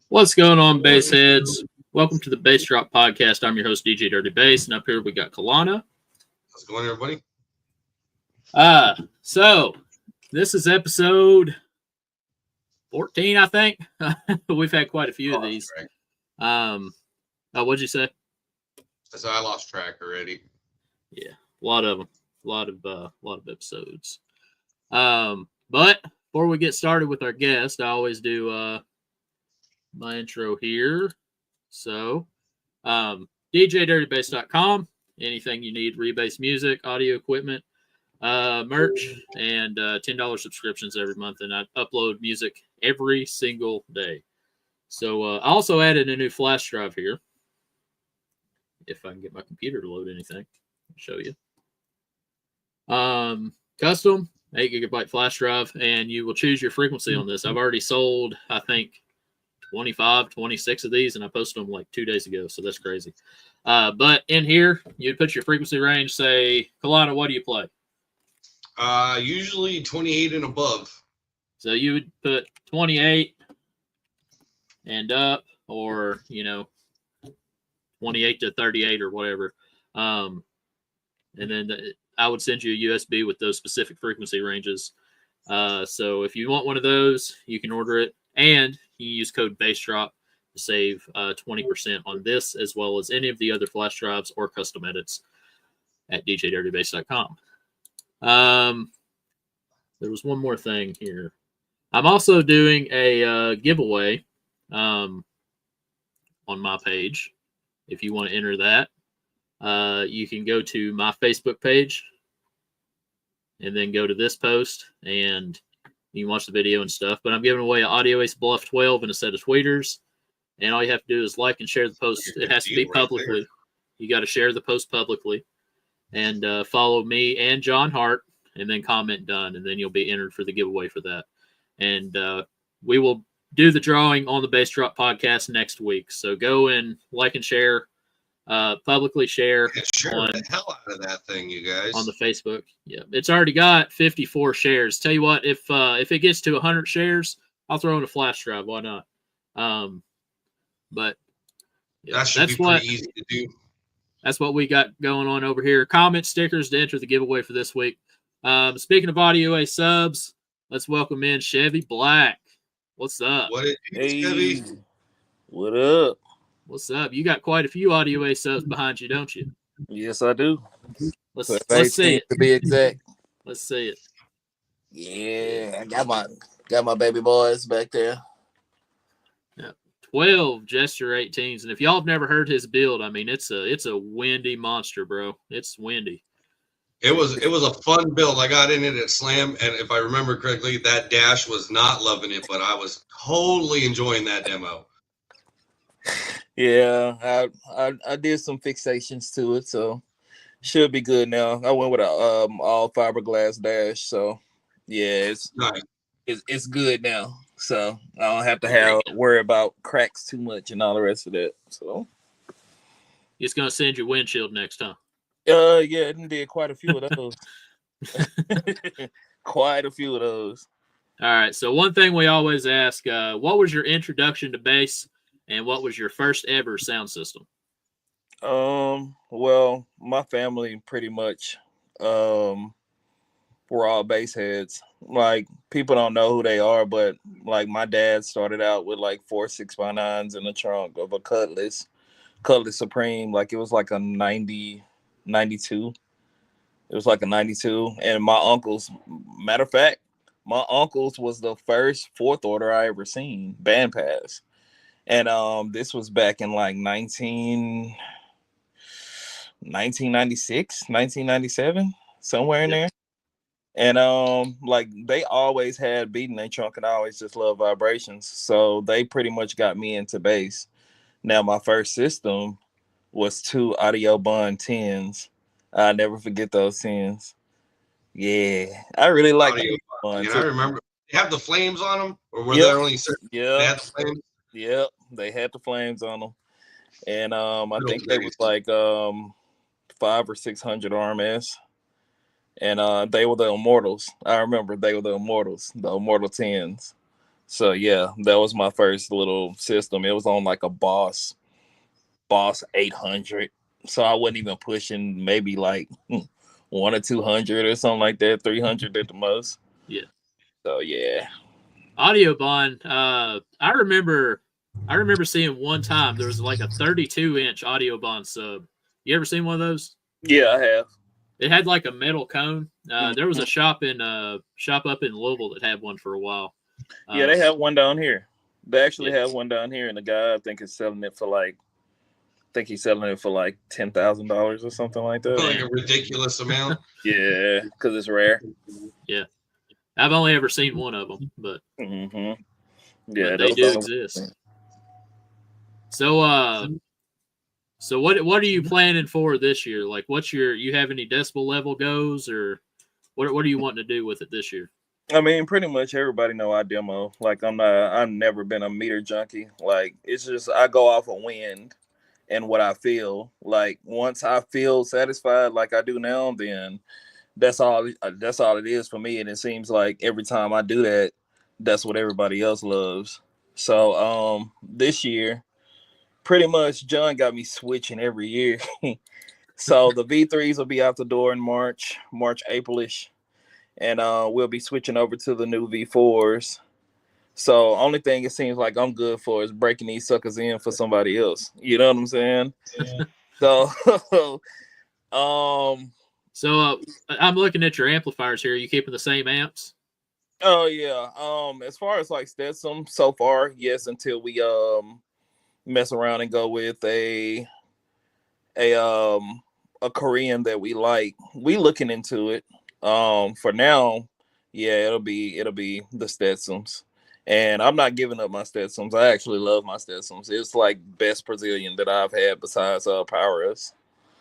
What's going on, bass heads? Welcome to the Bass Drop Podcast. I'm your host, DJ Dirty Bass, and up here we got Kalana. How's it going, everybody? So this is episode 14, I think. We've had quite a few of these. What'd you say? So I lost track already. Yeah, a lot of them, a lot of episodes. But before we get started with our guest, I always do my intro here. So, DJDirtyBass.com. Anything you need, rebase music, audio equipment, merch, and $10 subscriptions every month. And I upload music every single day. So I also added a new flash drive here. If I can get my computer to load anything, I'll show you. Custom 8 gigabyte flash drive, and you will choose your frequency on this. I've already sold, I think, 25, 26 of these, and I posted them like 2 days ago, so that's crazy. But in here, you'd put your frequency range, say, Kalana, what do you play? Usually 28 and above. So you would put 28 and up, or, 28 to 38 or whatever. And then I would send you a USB with those specific frequency ranges. So if you want one of those, you can order it. And you use code BASSDROP to save 20% on this, as well as any of the other flash drives or custom edits at djdirtybass.com. There was one more thing here. I'm also doing a giveaway on my page. If you want to enter that, you can go to my Facebook page and then go to this post, and you can watch the video and stuff. But I'm giving away an Audio Ace Bluff 12 and a set of tweeters. And all you have to do is like and share the post. It has to be publicly. Right, you got to share the post publicly. And follow me and John Hart, and then comment done. And then you'll be entered for the giveaway for that. And we will do the drawing on the Bass Drop podcast next week. So go and like and share. Publicly share on the hell out of that thing, you guys, on the Facebook. Yeah, it's already got 54 shares. Tell you what, if it gets to 100 shares, I'll throw in a flash drive. Why not? But yeah, that's pretty easy to do. That's what we got going on over here. Comment stickers to enter the giveaway for this week. Speaking of Audio Ace subs, let's welcome in Chevy Black. What's up? What it is, Chevy? What up? What's up? You got quite a few Audio Ace subs behind you, don't you? Yes, I do. Let's see it. To be exact. Let's see it. Yeah, I got my baby boys back there. Yeah, 12 Gesture 18s, and if y'all have never heard his build, I mean, it's a windy monster, bro. It's windy. It was a fun build. I got in it at Slam, and if I remember correctly, that Dash was not loving it, but I was totally enjoying that demo. Yeah, I did some fixations to it, so should be good now. I went with a all fiberglass dash, so yeah, it's nice. It's good now. So I don't have to worry about cracks too much and all the rest of that. So it's gonna send you windshield next time. Yeah, it did quite a few of those. Quite a few of those. All right. So one thing we always ask, what was your introduction to bass? And what was your first ever sound system? Well, my family pretty much were all bass heads. Like, people don't know who they are, but like my dad started out with like 4 6x9s in the trunk of a Cutlass Supreme. Like, it was like a 92. It was like a 92. And my uncle's, matter of fact, my uncle's was the first fourth order I ever seen, band pass. And this was back in like 1996, 1997, somewhere in there. And like, they always had beat in their trunk, and I always just love vibrations. So they pretty much got me into bass. Now, my first system was 2 Audio Bond 10s. I'll never forget those 10s. Yeah, I really like Audio Bond. I remember. They have the flames on them, or were there only certain? Yeah, they had the flames. Yep, they had the flames on them, and I think they was like 500 or 600 RMS, and they were the Immortals. I remember they were the Immortal 10s. So yeah, that was my first little system. It was on like a Boss 800. So I wasn't even pushing maybe like 1 or 200 or something like that, 300 at the most. Yeah. So yeah. Audioban. I remember seeing one time there was like a 32-inch Audioban sub. You ever seen one of those? Yeah, I have. It had like a metal cone. There was a Mhm. shop up in Louisville that had one for a while. Yeah, they have one down here. They actually Yeah. have one down here, and the guy I think is selling it for like, I think he's selling it for like $10,000 or something like that. Like a ridiculous amount. Yeah, because it's rare. Yeah. I've only ever seen one of them, but Yeah, but they do exist. So so what are you planning for this year? Like, you have any decibel level goes, or what are you wanting to do with it this year? I mean, pretty much everybody know I demo. Like I've never been a meter junkie. Like it's just I go off of wind and what I feel. Like once I feel satisfied like I do now, then that's all it is for me. And it seems like every time I do that, that's what everybody else loves. So this year, pretty much John got me switching every year. So the V3s will be out the door in March, Aprilish. And we'll be switching over to the new V4s. So only thing it seems like I'm good for is breaking these suckers in for somebody else. You know what I'm saying? Yeah. So So I'm looking at your amplifiers here. Are you keeping the same amps? Oh yeah. As far as like Stetson, so far, yes, until we mess around and go with a Korean that we like. We looking into it. For now, yeah, it'll be the Stetsons. And I'm not giving up my Stetsons. I actually love my Stetsons. It's like best Brazilian that I've had besides Power S.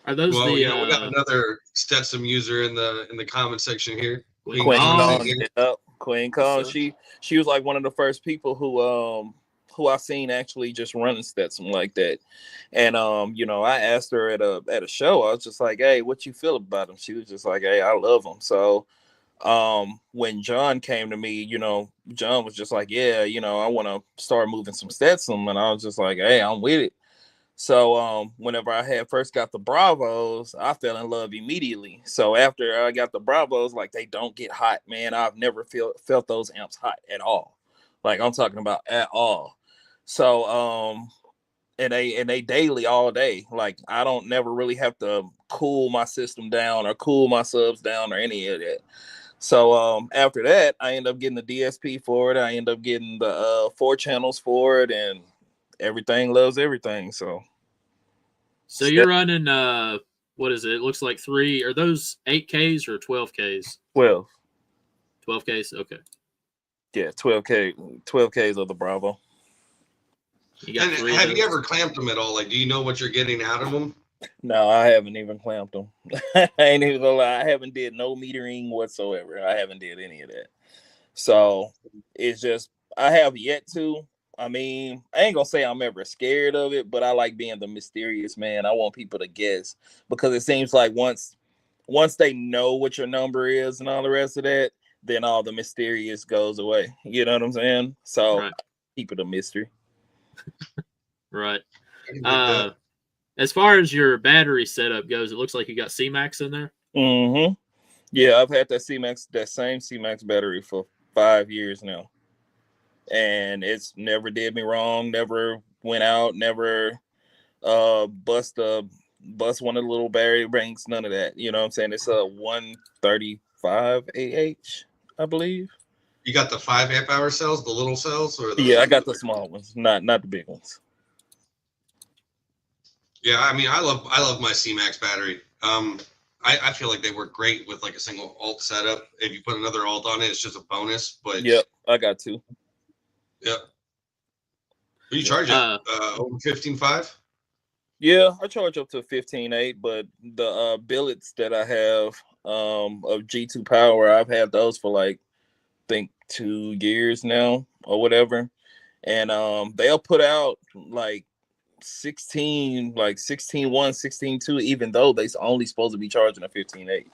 Are those we got another Stetson user in the comment section here. Queen Kong. Yeah. Queen Kong. She was like one of the first people who I seen actually just running Stetson like that. And I asked her at a show. I was just like, hey, what you feel about him? She was just like, hey, I love him. So when John came to me, John was just like, yeah, I want to start moving some Stetson. And I was just like, hey, I'm with it. So whenever I had first got the Bravos, I fell in love immediately. So after I got the Bravos, like they don't get hot, man. I've never felt those amps hot at all. Like I'm talking about at all. So and they daily all day. Like I don't never really have to cool my system down or cool my subs down or any of that. So after that, I end up getting the DSP for it. I end up getting the 4 channels for it, and everything loves everything. So you're running what is it? It looks like 3. Are those 8Ks or 12Ks? 12. 12Ks. Okay. Yeah, 12Ks of the Bravo. Have you ever clamped them at all? Like, do you know what you're getting out of them? No, I haven't even clamped them. I ain't even gonna lie. I haven't did no metering whatsoever. I haven't did any of that. So it's just I have yet to. I mean, I ain't gonna say I'm ever scared of it, but I like being the mysterious man. I want people to guess because it seems like once they know what your number is and all the rest of that, then all the mysterious goes away. You know what I'm saying? So right. Keep it a mystery. Right. As far as your battery setup goes, it looks like you got C-Max in there. Mm-hmm. Yeah, I've had that same C-Max battery for 5 years now. And it's never did me wrong, never went out, never bust one of the little battery banks, none of that. You know what I'm saying? It's a 135 AH, I believe. You got the 5 amp hour cells, the little cells, or yeah, I got the small ones, not the big ones. Yeah, I mean, I love my C-Max battery. I feel like they work great with like a single alt setup. If you put another alt on it, it's just a bonus. But yep, I got 2. Yep. What do you charge it? Over 15.5? Yeah, I charge up to 15.8, but the billets that I have of G2 Power, I've had those for like I think 2 years now or whatever. And they'll put out like 16.1, 16.2, even though they only supposed to be charging a 15.8.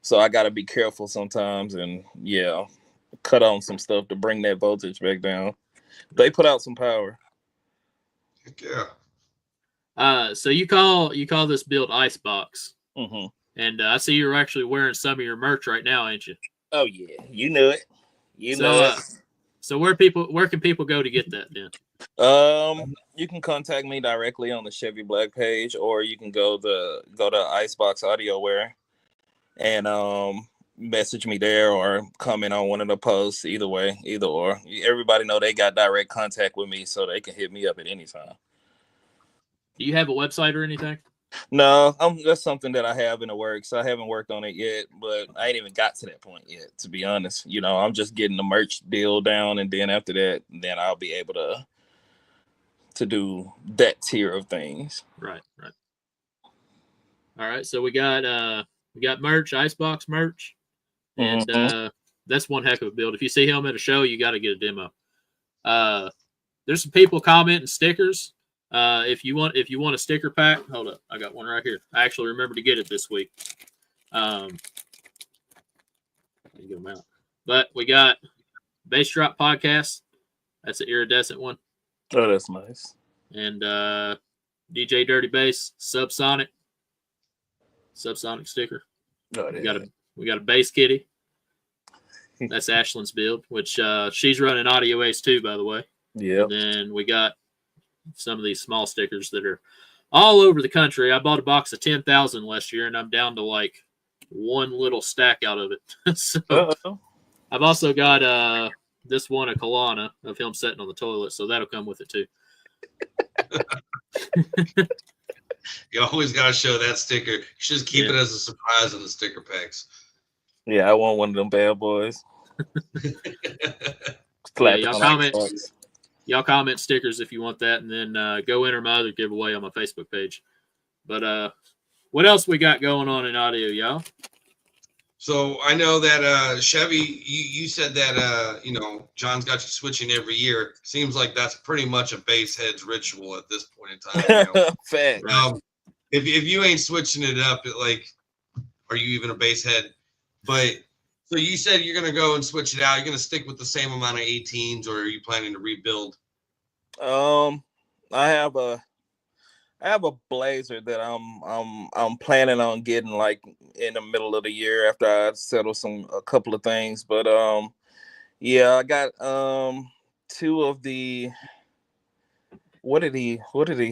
So I gotta be careful sometimes, and yeah, cut on some stuff to bring that voltage back down. They put out some power. Heck yeah. So you call this build Icebox, Mm-hmm. and I see you're actually wearing some of your merch right now, ain't you? Oh yeah, you knew it. You know it. So where can people go to get that then? You can contact me directly on the Chevy Black page, or you can go to Icebox Audio Wear and message me there or comment on one of the posts. Either way, either or. Everybody know they got direct contact with me, so they can hit me up at any time. Do you have a website or anything? No, that's something that I have in the works. I haven't worked on it yet, but I ain't even got to that point yet, to be honest. You know, I'm just getting the merch deal down, and then after that, then I'll be able to do that tier of things. Right. All right, so we got merch, Icebox merch, and that's one heck of a build. If you see him at a show, you got to get a demo. There's some people commenting stickers. If you want a sticker pack, hold up, I got one right here. I actually remembered to get it this week. Get them out. But we got Bass Drop Podcast. That's an iridescent one. Oh, that's nice. And DJ Dirty Bass Subsonic sticker. Oh, we got a Bass Kitty. That's Ashlyn's build, which she's running Audio Ace too, by the way. Yeah. And then we got some of these small stickers that are all over the country. I bought a box of 10,000 last year, and I'm down to like one little stack out of it. So I've also got this one, a Kalana of him sitting on the toilet, so that'll come with it too. You always got to show that sticker. You should just keep it as a surprise in the sticker packs. Yeah, I want one of them bad boys. Y'all comment stickers if you want that, and then go enter my other giveaway on my Facebook page. But what else we got going on in audio, y'all? So I know that Chevy, you said that John's got you switching every year. Seems like that's pretty much a bass head's ritual at this point in time. Fact. If you ain't switching it up, are you even a bass head? But so you said you're gonna go and switch it out. You're gonna stick with the same amount of 18s, or are you planning to rebuild? I have a Blazer that I'm planning on getting like in the middle of the year after I settle a couple of things. But I got two of the what did he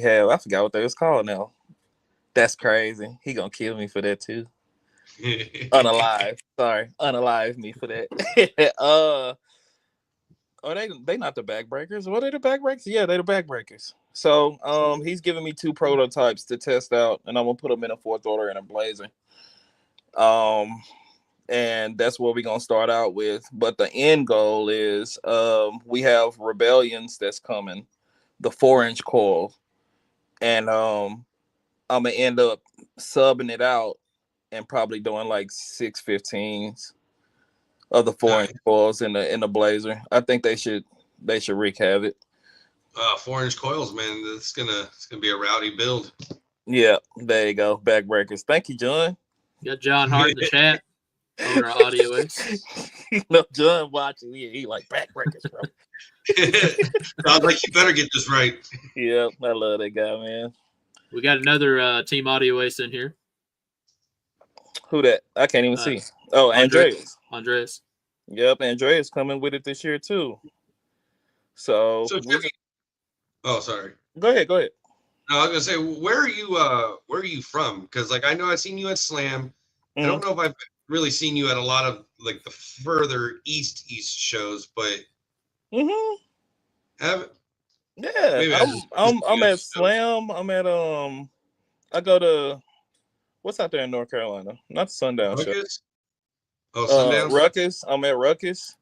have? I forgot what they was called now. That's crazy. He gonna kill me for that too. Unalive me for that. Are they not the backbreakers? What are the backbreakers? Yeah, they're the backbreakers. So he's giving me two prototypes to test out, and I'm gonna put them in a fourth order and a Blazer. And that's what we're gonna start out with. But the end goal is we have Rebellions that's coming, the 4-inch coil, and I'm gonna end up subbing it out and probably doing like 615s of the 4-inch coils in the Blazer. I think they should wreak havoc. 4-inch coils, man. It's gonna be a rowdy build. Yeah, there you go. Backbreakers. Thank you, John. You got John Hart in the chat on our audio. John watching. Yeah, he like backbreakers, bro. I was like, you better get this right. Yeah, I love that guy, man. We got another Team Audio Ace in here. Who that? I can't even see. Oh, Andreas. Yep, Andreas coming with it this year too. So sorry. Go ahead. No, I was gonna say, where are you from? Because like I know I've seen you at Slam. I don't know if I've really seen you at a lot of like the further east shows, but I'm at Slam. I'm at I go to what's out there in North Carolina? Not the Sundown show. Oh, Sundown. Ruckus. I'm at Ruckus.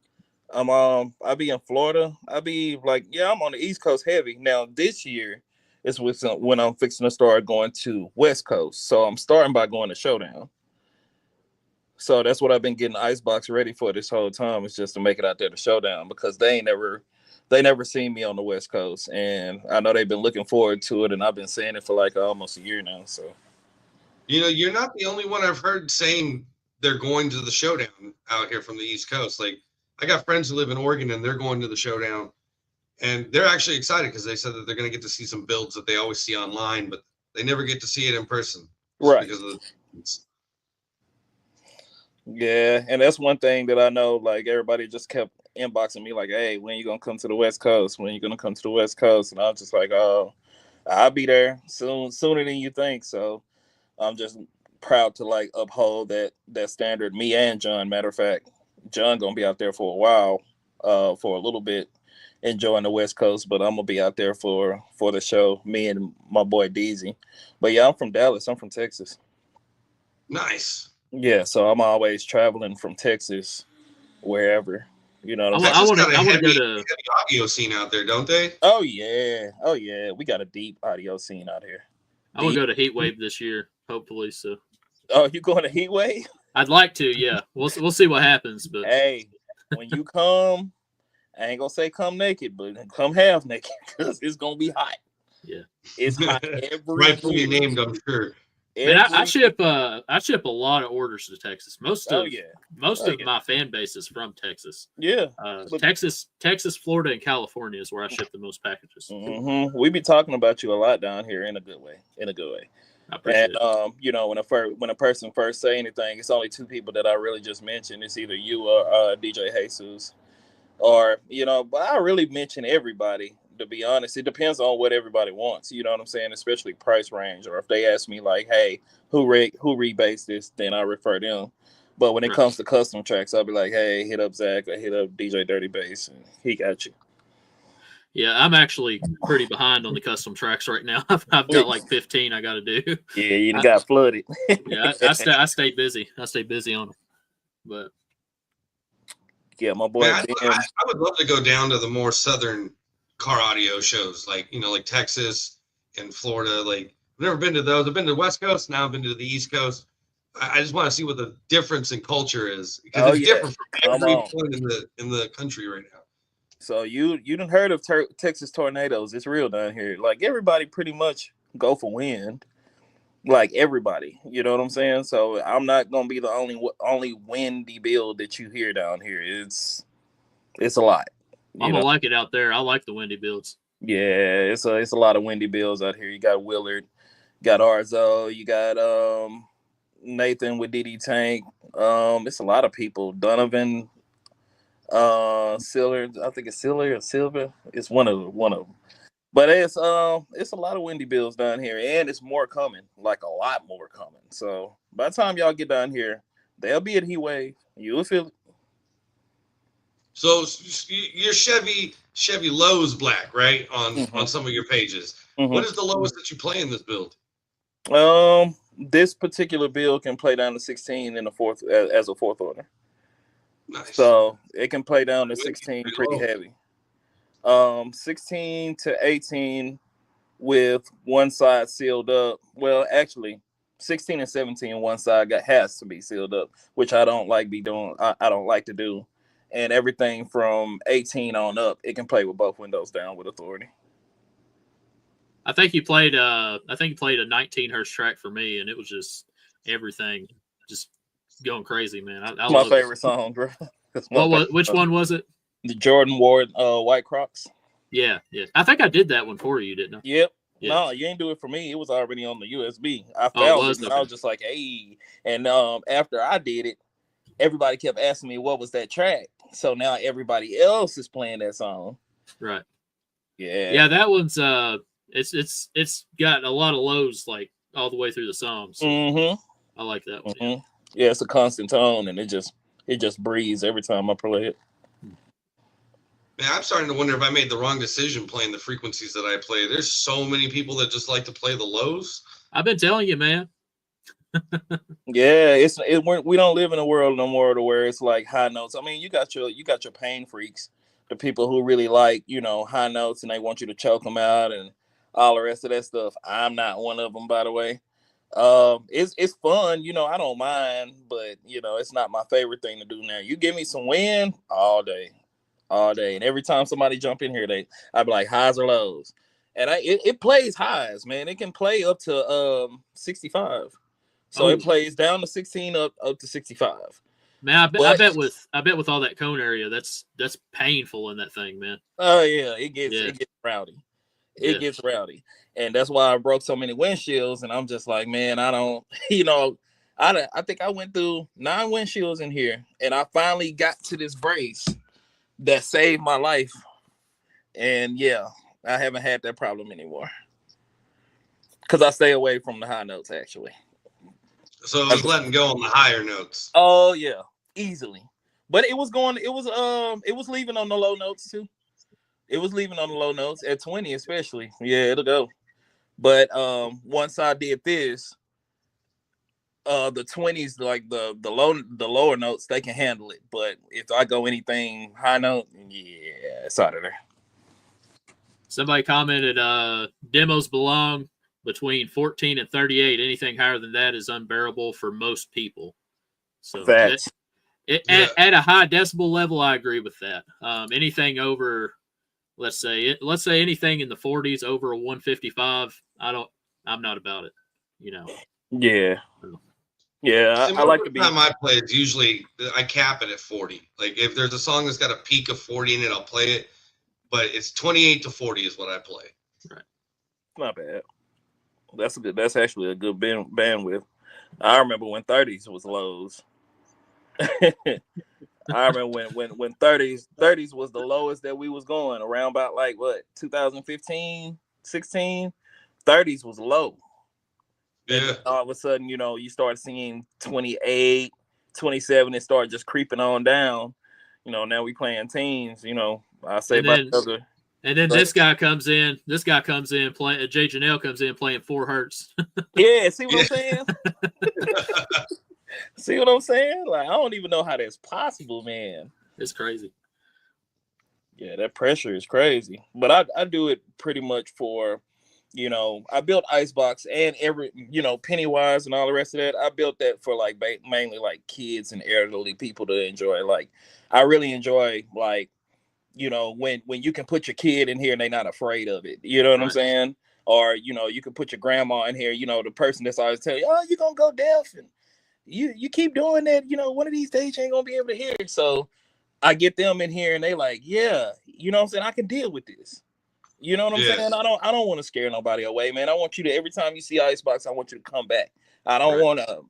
I be in Florida. I be like, I'm on the East Coast heavy. Now this year is when I'm fixing to start going to West Coast. So I'm starting by going to Showdown. So that's what I've been getting Icebox ready for this whole time. It's just to make it out there to Showdown because they never seen me on the West Coast, and I know they've been looking forward to it, and I've been saying it for like almost a year now. So, you're not the only one I've heard saying they're going to the Showdown out here from the East Coast. Like I got friends who live in Oregon, and they're going to the showdown, and they're actually excited because they said that they're going to get to see some builds that they always see online, but they never get to see it in person, Right. Because of the. Yeah, and that's one thing that I know. Like everybody just kept inboxing me, like, "Hey, when you gonna come to the West Coast? When you gonna come to the West Coast?" And I was just like, "Oh, I'll be there soon, sooner than you think." So I'm just proud to like uphold that standard. Me and John. Matter of fact, John gonna be out there for a while, for a little bit, enjoying the West Coast. But I'm gonna be out there for the show. Me and my boy Deezy. But yeah, I'm from Dallas. I'm from Texas. Nice. Yeah, so I'm always traveling from Texas, wherever. You know what I'm saying? Texas got a I want to heavy, go to. heavy audio scene out there, don't they? Oh yeah. We got a deep audio scene out here. I want to go to Heat Wave this year, hopefully. So. Oh, you going to Heat Wave? I'd like to. Yeah, we'll see what happens. But Hey, when you come, I ain't gonna say come naked, but come half naked because it's gonna be hot. Yeah, it's hot every Rightfully year. named, I'm sure. Man, I ship a lot of orders to Texas. Most of my fan base is from Texas. Yeah, Texas, Florida, and California is where I ship the most packages. Mm-hmm. We be talking about you a lot down here in a good way. I appreciate it. You know, when a person first say anything, it's only two people that I really just mention. It's either you or DJ Jesus, or but I really mention everybody. To be honest, it depends on what everybody wants. You know what I'm saying? Especially price range, or if they ask me like, "Hey, who rebates this?" Then I refer them. But when it comes to custom tracks, I'll be like, "Hey, hit up Zach or hit up DJ Dirty Bass, and he got you." Yeah, I'm actually pretty behind on the custom tracks right now. I've got like 15 I got to do. Yeah, you got flooded. Yeah, I stay busy. I stay busy on them. But yeah, my boy. Man, I would love to go down to the more southern car audio shows, like like Texas and Florida. Like I've never been to those. I've been to the West Coast. Now I've been to the East Coast. I just want to see what the difference in culture is, because it's different from every point in the country right now. So you done heard of Texas tornadoes? It's real down here. Like everybody pretty much go for wind. Like everybody, you know what I'm saying? So I'm not gonna be the only windy build that you hear down here. It's a lot. I'm gonna like it out there. I like the windy builds. Yeah, it's a lot of windy builds out here. You got Willard, got Arzo, you got Nathan with DD Tank. It's a lot of people. Donovan, Siller, I think it's Siller or Silver. It's one of them. But it's a lot of windy builds down here, and it's more coming, like a lot more coming. So by the time y'all get down here, they'll be at Heat Wave. You'll feel it. So you're Chevy Lowz black, right? On some of your pages. Mm-hmm. What is the lowest that you play in this build? This particular build can play down to 16 in the fourth as a fourth order. Nice. So it can play down to 16 pretty heavy. 16 to 18 with one side sealed up. Well, actually, 16 and 17 one side has to be sealed up, which I don't like doing. I don't like to do. And everything from 18 on up, it can play with both windows down with authority. I think you played a 19 hertz track for me, and it was just everything just going crazy, man. I my favorite song, bro. Which one was it? The Jordan Ward White Crocs. Yeah. I think I did that one for you, didn't I? Yep. Yeah. No, you ain't do it for me. It was already on the USB. I found it, and I was just like, hey. And after I did it, everybody kept asking me what was that track. So now everybody else is playing that song. Right. Yeah. Yeah, that one's it's got a lot of lows like all the way through the songs. So I like that one. Mm-hmm. Yeah, it's a constant tone, and it just breathes every time I play it. Man, I'm starting to wonder if I made the wrong decision playing the frequencies that I play. There's so many people that just like to play the lows. I've been telling you, man. Yeah, we don't live in a world no more to where it's like high notes. I mean, you got your pain freaks, the people who really like high notes and they want you to choke them out and all the rest of that stuff. I'm not one of them, by the way. It's fun, I don't mind, but it's not my favorite thing to do now. You give me some wind all day, and every time somebody jump in here, I'd be like highs or lows, and it plays highs, man. It can play up to 65. So it plays down to 16 up to 65. Man, I But bet with all that cone area, that's painful in that thing, man. oh yeah, it Yeah. gets rowdy. Yeah. It gets rowdy, and that's why I broke so many windshields. And I'm just like, man, I don't, I think I went through 9 windshields in here, and I finally got to this brace that saved my life. And yeah, I haven't had that problem anymore because I stay away from the high notes actually. So it was letting go on the higher notes. Oh yeah, easily. But it was leaving on the low notes too. It was leaving on the low notes at 20 especially. Yeah, it'll go. But once I did this, the 20s, like the lower notes, they can handle it. But if I go anything high note, yeah, it's out of there. Somebody commented, demos belong between 14 and 38. Anything higher than that is unbearable for most people. So Facts. At a high decibel level, I agree with that. Anything over, let's say anything in the 40s over a 155, I'm not about it. Yeah. Yeah, I like to be. Time I play is usually I cap it at 40. Like if there's a song that's got a peak of 40 in it, I'll play it. But it's 28 to 40 is what I play. Right. Not bad. That's actually a good bandwidth. I remember when 30s was Lowz. I remember when 30s was the lowest that we was going around about like what 2015, 16. 30s was low. Yeah. And all of a sudden, you start seeing 28, 27, and start just creeping on down. Now we playing teens. I say and then this guy comes in playing. Jay Janelle comes in playing 4 hertz. Yeah, see what I'm saying? See what I'm saying? Like I don't even know how that's possible, man. It's crazy. Yeah, that pressure is crazy. But I do it pretty much for, I built Icebox and every, Pennywise and all the rest of that. I built that for like mainly like kids and elderly people to enjoy. Like I really enjoy like, when you can put your kid in here and they're not afraid of it. You know what I'm saying? Or, you can put your grandma in here, the person that's always telling you, oh, you're going to go deaf. And you keep doing that, one of these days you ain't going to be able to hear. So I get them in here and they like, yeah, you know what I'm saying? I can deal with this. You know what I'm saying? I don't want to scare nobody away, man. I want you to, every time you see Icebox, I want you to come back. I don't want to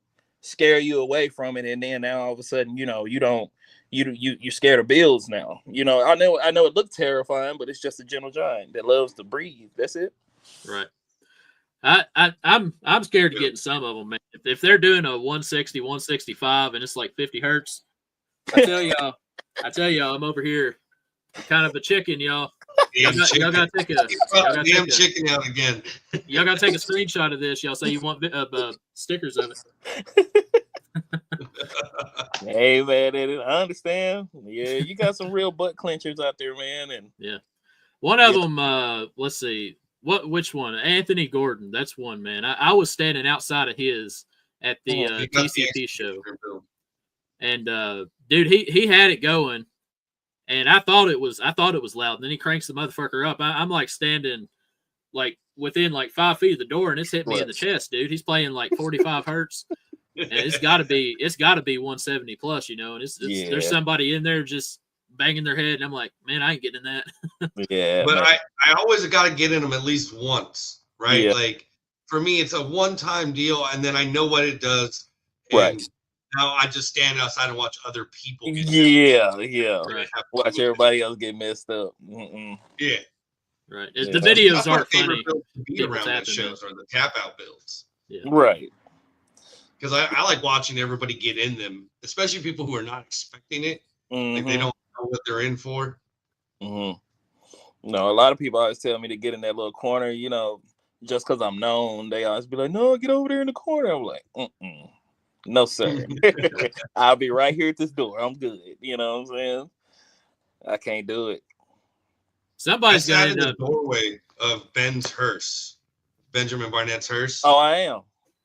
scare you away from it. And then now all of a sudden, you're scared of bills now. I know it looks terrifying, but it's just a gentle giant that loves to breathe. That's it. Right. I'm scared to get in some of them, man. If they're doing a 160, 165 and it's like 50 hertz, I tell y'all, I'm over here kind of a chicken, y'all. Y'all gotta take a chicken out again. Y'all gotta take a screenshot of this. Y'all say you want stickers of it. Hey man, I understand. Yeah, you got some real butt clenchers out there, man. And yeah, one of them. Let's see, which one? Anthony Gordon. That's one, man. I was standing outside of his at the TCP show, and dude, he had it going. And I thought it was loud. And then he cranks the motherfucker up. I'm like standing like within like 5 feet of the door, and it's hit me in the chest, dude. He's playing like 45 hertz, and it's got to be 170 plus, And there's somebody in there just banging their head, and I'm like, man, I ain't getting in that. Yeah, but I always got to get in them at least once, right? Yeah. Like for me, it's a one-time deal, and then I know what it does. Right. Now I just stand outside and watch other people. Yeah. Watch everybody else get messed up. Mm-mm. Yeah. Right. The videos aren't funny. Be around the shows or the tap out builds. Yeah. Right. Because I like watching everybody get in them, especially people who are not expecting it. Mm-hmm. Like they don't know what they're in for. Mm-hmm. No, a lot of people always tell me to get in that little corner, just because I'm known. They always be like, no, get over there in the corner. I'm like, no, sir. I'll be right here at this door. I'm good. You know what I'm saying? I can't do it. Somebody's got in the doorway of Ben's hearse, Benjamin Barnett's hearse. Oh, I am.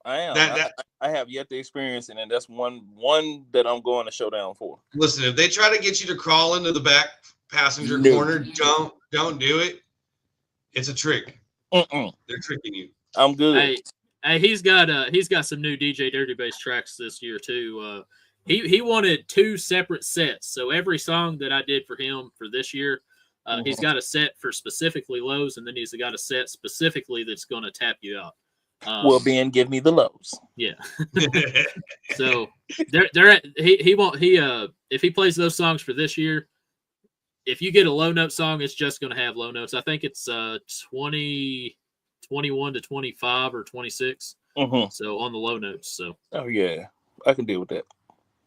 I have yet to experience it, and that's one that I'm going to showdown for. Listen, if they try to get you to crawl into the back passenger corner, don't do it. It's a trick. They're tricking you. I'm good. Hey, he's got some new DJ Dirty Bass tracks this year too. he wanted 2 separate sets. So every song that I did for him for this year, he's got a set for specifically Lowz, and then he's got a set specifically that's going to tap you out. Well, Ben, give me the Lowz. Yeah. So he won't if he plays those songs for this year, if you get a low note song, it's just going to have low notes. I think it's 21 to 25 or 26. So on the low notes. So oh yeah, I can deal with that.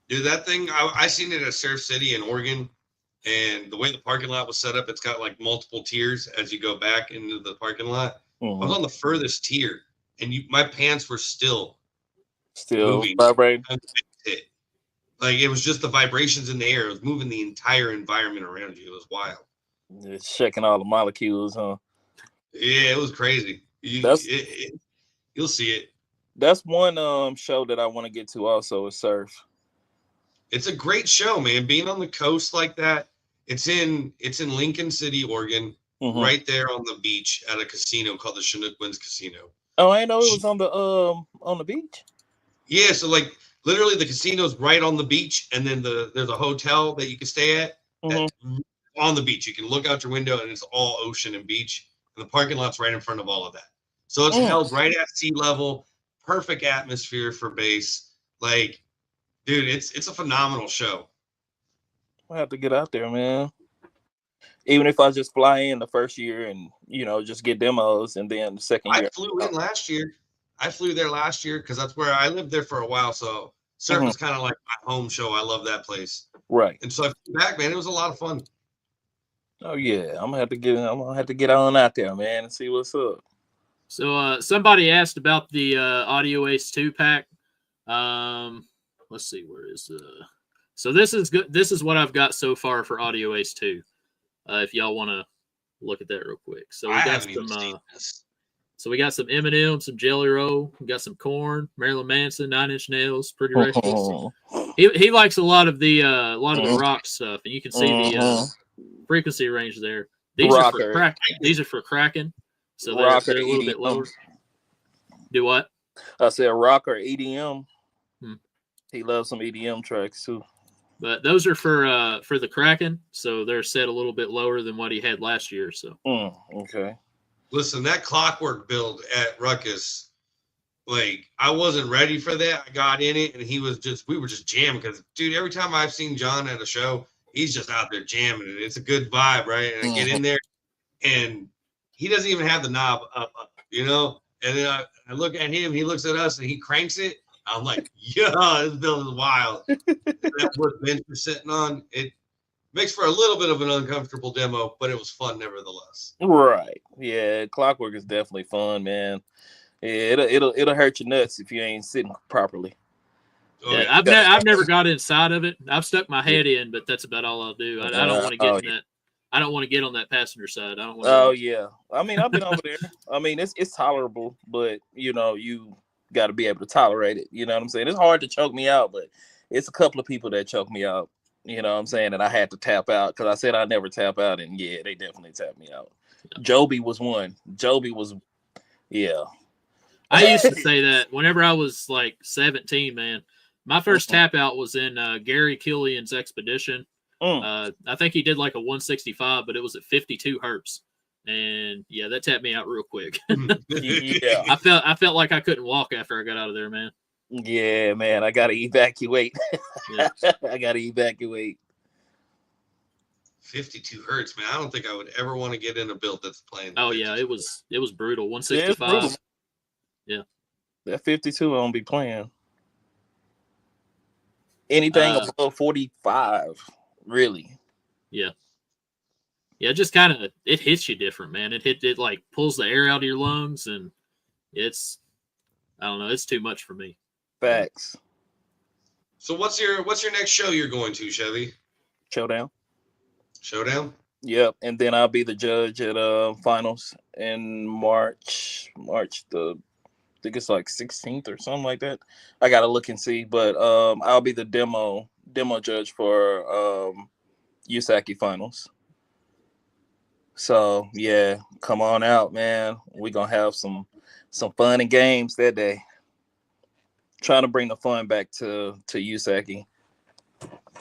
Dude, that thing, I seen it at Surf City in Oregon, and the way the parking lot was set up, it's got like multiple tiers as you go back into the parking lot. I was on the furthest tier, and my pants were still moving. Vibrating. Like it was just the vibrations in the air. It was moving the entire environment around you. It was wild. It's checking all the molecules, huh? Yeah, it was crazy. You'll see it. That's one show that I want to get to also is surf. It's a great show, man. Being on the coast like that. It's in Lincoln City, Oregon, right there on the beach at a casino called the Chinook Winds Casino. Oh, I know it was on the beach. Yeah, so like literally the casino's right on the beach, and then there's a hotel that you can stay at on the beach. You can look out your window and it's all ocean and beach, and the parking lot's right in front of all of that. So it's held right at sea level, perfect atmosphere for bass. Like, dude, it's a phenomenal show. I have to get out there, man. Even if I just fly in the first year and just get demos, and then the second year. I flew in last year. I flew there last year because that's where I lived there for a while. So surf is kind of like my home show. I love that place. Right. And so I flew back, man. It was a lot of fun. Oh yeah, I'm gonna have to get on out there, man, and see what's up. So somebody asked about the Audio Ace 2-pack. Let's see, where is so this is good. This is what I've got so far for Audio Ace 2. If y'all want to look at that real quick. So we got some so we got some Eminem, some Jelly Roll, we got some Korn, Marilyn Manson, 9 Inch Nails, Pretty Reckless. He likes a lot of the rock stuff, and you can see the frequency range there. These are for Kraken. So they're a little bit lower. Do what? I said rock or EDM. He loves some EDM tracks too. But those are for the Kraken, so they're set a little bit lower than what he had last year. So okay. Listen, that Clockwork build at Ruckus, like I wasn't ready for that. I got in it, and we were just jamming because, dude, every time I've seen John at a show, he's just out there jamming, and it's a good vibe, right? And I get in there, and he doesn't even have the knob up, And then I look at him, he looks at us, and he cranks it. I'm like, yeah, this build is wild. That wood bench we're sitting on, it makes for a little bit of an uncomfortable demo, but it was fun nevertheless. Right. Yeah, Clockwork is definitely fun, man. Yeah, it'll hurt your nuts if you ain't sitting properly. Yeah, I've never got inside of it. I've stuck my head in, but that's about all I'll do. I don't want to get in that. I don't want to get on that passenger side. I don't want to. Yeah. I mean, I've been over there. I mean, it's tolerable, but you got to be able to tolerate it. You know what I'm saying? It's hard to choke me out, but it's a couple of people that choke me out. You know what I'm saying? And I had to tap out because I said I never tap out, and yeah, they definitely tapped me out. Yeah. Joby was one. Yeah. I used to say that whenever I was like 17, man. My first tap out was in Gary Killian's Expedition. I think he did like a 165, but it was at 52 hertz. And yeah, that tapped me out real quick. Yeah. I felt like I couldn't walk after I got out of there, man. Yeah, man, I gotta evacuate. I gotta evacuate. 52 hertz, man. I don't think I would ever want to get in a build that's playing. Oh yeah, it was brutal. 165. Yeah. That 52 won't be playing. Anything above 45, really. Yeah. Yeah, just kind of it hits you different, man. It like pulls the air out of your lungs, and I don't know, it's too much for me. Facts. So what's your next show you're going to, Chevy? Showdown. Yep, and then I'll be the judge at finals in March the, I think it's like 16th or something like that. I gotta look and see, but I'll be the demo judge for USACI finals. So yeah, come on out, man. We're gonna have some fun and games that day. Trying to bring the fun back to USACI.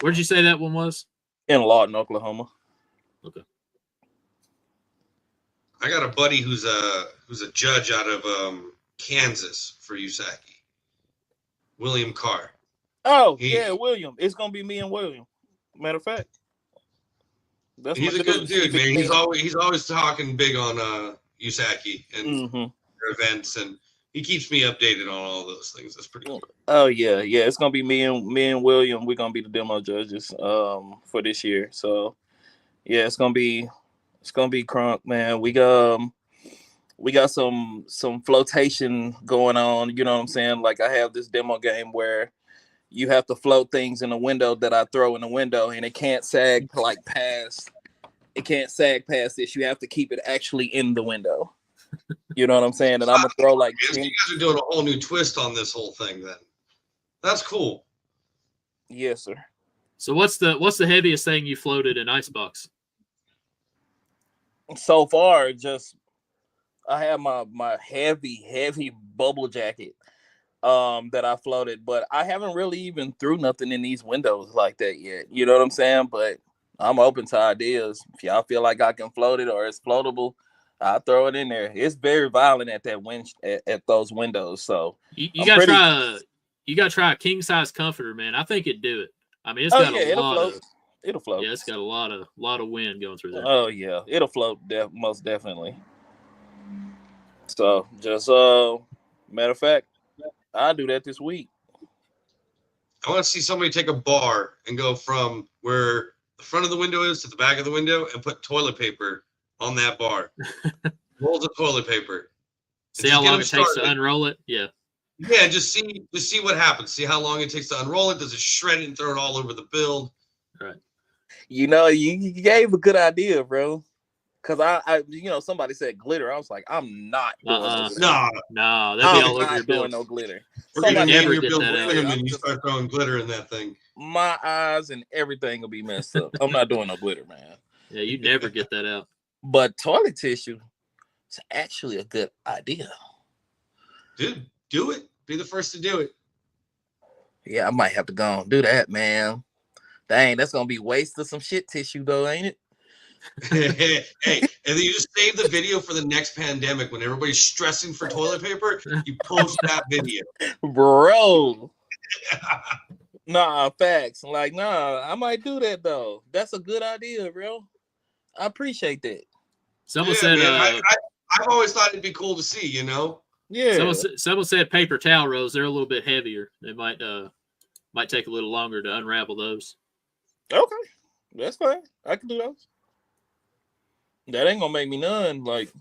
Where'd you say that one was? In Lawton, Oklahoma. Okay. I got a buddy who's a judge out of Kansas for Usaki. William Carr. Oh, yeah, William. It's gonna be me and William. Matter of fact. He's a good dude, man. He's always talking big on Usaki and their events, and he keeps me updated on all those things. That's pretty cool. Oh yeah. It's gonna be me and William. We're gonna be the demo judges for this year. So yeah, it's gonna be crunk, man. We got some flotation going on. You know what I'm saying? Like I have this demo game where you have to float things in a window that I throw in the window, and it can't sag past this. You have to keep it actually in the window. You know what I'm saying? And I'm gonna throw like. You guys are doing a whole new twist on this whole thing. Then that's cool. Yes, sir. So what's the heaviest thing you floated in icebox? So far, just I have my heavy bubble jacket that I floated, but I haven't really even threw nothing in these windows like that yet. You know what I'm saying? But I'm open to ideas. If y'all feel like I can float it or it's floatable, I'll throw it in there. It's very violent at that at those windows. So you gotta try a king size comforter, man. I think it'd do it. I mean, it'll float. It'll float. Yeah, it's got a lot of wind going through there. Oh yeah, it'll float most definitely. So just matter of fact, I'll do that this week. I want to see somebody take a bar and go from where the front of the window is to the back of the window and put toilet paper on that bar. Rolls of toilet paper. See how long it takes to unroll it? Yeah. Yeah, just see what happens. See how long it takes to unroll it. Does it shred it and throw it all over the build? Right. You know, you gave a good idea, bro. Cause I somebody said glitter. I was like, I'm not doing no, that'd be all over your build. No glitter. Somebody never get that out. And you start throwing glitter in that thing. My eyes and everything will be messed up. I'm not doing no glitter, man. Yeah, you never get that out. But toilet tissue is actually a good idea. Dude, do it. Be the first to do it. Yeah, I might have to go and do that, man. Dang, that's gonna be waste of some shit tissue though, ain't it? Hey, and then you just save the video for the next pandemic when everybody's stressing for toilet paper. You post that video, bro. Nah, facts. Like, nah, I might do that though. That's a good idea, bro. I appreciate that. Someone said, man, I've always thought it'd be cool to see, you know. Yeah. Someone said paper towel rolls. They're a little bit heavier. They might take a little longer to unravel those. Okay, that's fine. I can do those. That ain't gonna make me none. Like,